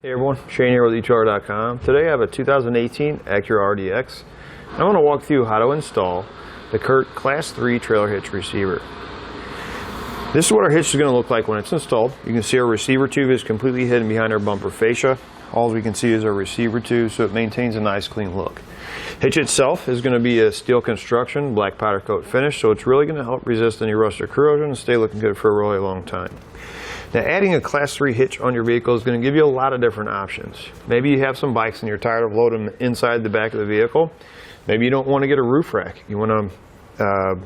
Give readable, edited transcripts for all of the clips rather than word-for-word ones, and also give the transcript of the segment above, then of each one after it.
Hey everyone, Shane here with etrailer.com. Today I have a 2018 Acura RDX. I want to walk through how to install the Curt Class 3 Trailer Hitch Receiver. This is what our hitch is going to look like when it's installed. You can see our receiver tube is completely hidden behind our bumper fascia. All we can see is our receiver tube, so it maintains a nice clean look. Hitch itself is going to be a steel construction, black powder coat finish, so it's really going to help resist any rust or corrosion and stay looking good for a really long time. Now, adding a Class 3 hitch on your vehicle is going to give you a lot of different options. Maybe you have some bikes and you're tired of loading them inside the back of the vehicle. Maybe you don't want to get a roof rack. You want to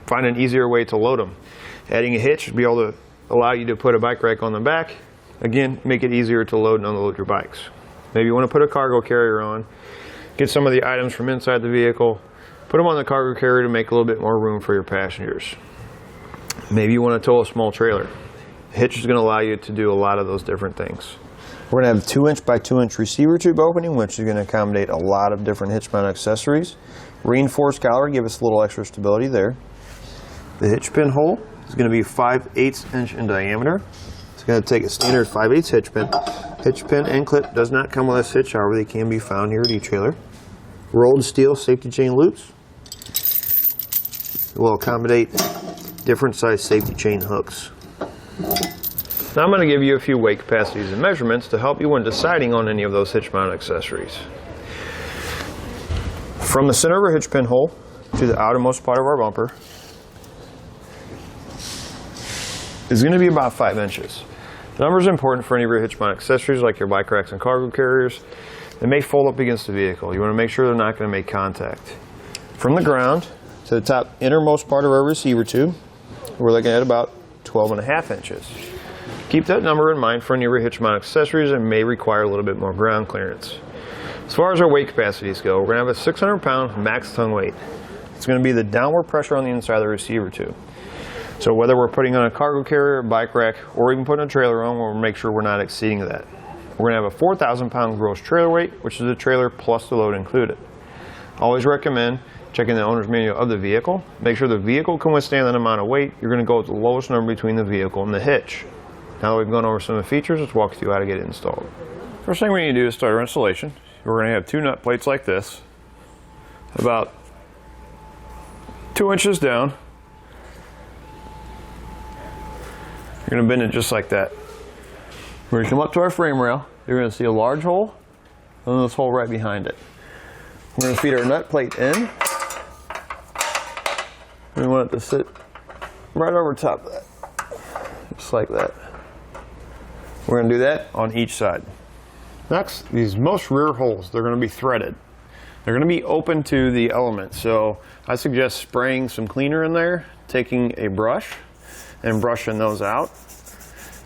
find an easier way to load them. Adding a hitch will be able to allow you to put a bike rack on the back. Again, make it easier to load and unload your bikes. Maybe you want to put a cargo carrier on, get some of the items from inside the vehicle, put them on the cargo carrier to make a little bit more room for your passengers. Maybe you want to tow a small trailer. Hitch is going to allow you to do a lot of those different things. We're going to have a 2-inch by 2-inch receiver tube opening, which is going to accommodate a lot of different hitch mount accessories. Reinforced collar, give us a little extra stability there. The hitch pin hole is going to be 5/8 inch in diameter. It's going to take a standard 5/8 hitch pin. Hitch pin and clip does not come with this hitch, however they can be found here at eTrailer. Rolled steel safety chain loops. It will accommodate different size safety chain hooks. Now I'm going to give you a few weight capacities and measurements to help you when deciding on any of those hitch mount accessories. From the center of our hitch pin hole to the outermost part of our bumper is going to be about 5 inches. The number is important for any of your hitch mount accessories like your bike racks and cargo carriers. They may fold up against the vehicle. You want to make sure they're not going to make contact. From the ground to the top innermost part of our receiver tube, we're looking at about 12.5 inches. Keep that number in mind for any of your hitch mount accessories and may require a little bit more ground clearance. As far as our weight capacities go, we're going to have a 600-pound max tongue weight. It's going to be the downward pressure on the inside of the receiver tube. So whether we're putting on a cargo carrier, bike rack, or even putting a trailer on, we'll make sure we're not exceeding that. We're going to have a 4,000-pound gross trailer weight, which is the trailer plus the load included. Always recommend checking the owner's manual of the vehicle. Make sure the vehicle can withstand that amount of weight. You're going to go with the lowest number between the vehicle and the hitch. Now that we've gone over some of the features, let's walk through how to get it installed. First thing we need to do is start our installation. We're going to have 2 nut plates like this, about 2 inches down. You're going to bend it just like that. We're going to come up to our frame rail. You're going to see a large hole, and then this hole right behind it. We're going to feed our nut plate in. We want it to sit right over top of that, just like that. We're going to do that on each side. Next, these most rear holes, they're going to be threaded. They're going to be open to the element, so I suggest spraying some cleaner in there, taking a brush and brushing those out.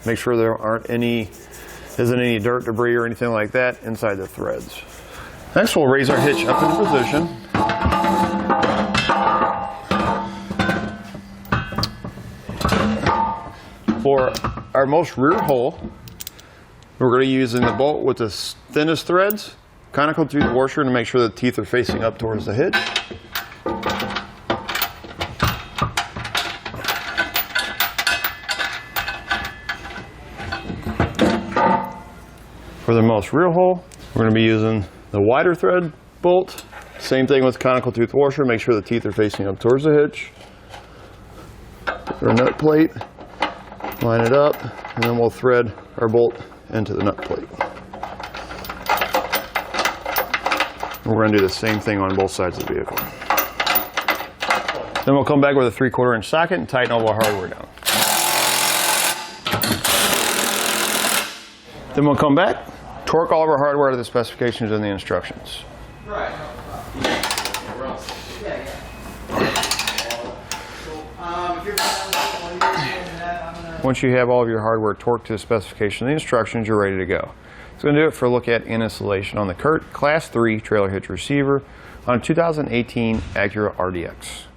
Make sure there isn't any dirt, debris, or anything like that inside the threads. Next, we'll raise our hitch up into position. For our most rear hole, we're going to be using the bolt with the thinnest threads, conical through the washer to make sure the teeth are facing up towards the hitch. For the most rear hole, we're going to be using the wider thread bolt. Same thing with conical tooth washer, make sure the teeth are facing up towards the hitch. Our nut plate. Line it up, and then we'll thread our bolt into the nut plate. And we're going to do the same thing on both sides of the vehicle. Then we'll come back with a 3/4 inch socket and tighten all our hardware down. Then we'll come back, torque all of our hardware to the specifications and the instructions. Once you have all of your hardware torqued to the specification and the instructions, you're ready to go. It's going to do it for a look at and installation on the Curt Class 3 Trailer Hitch Receiver on a 2018 Acura RDX.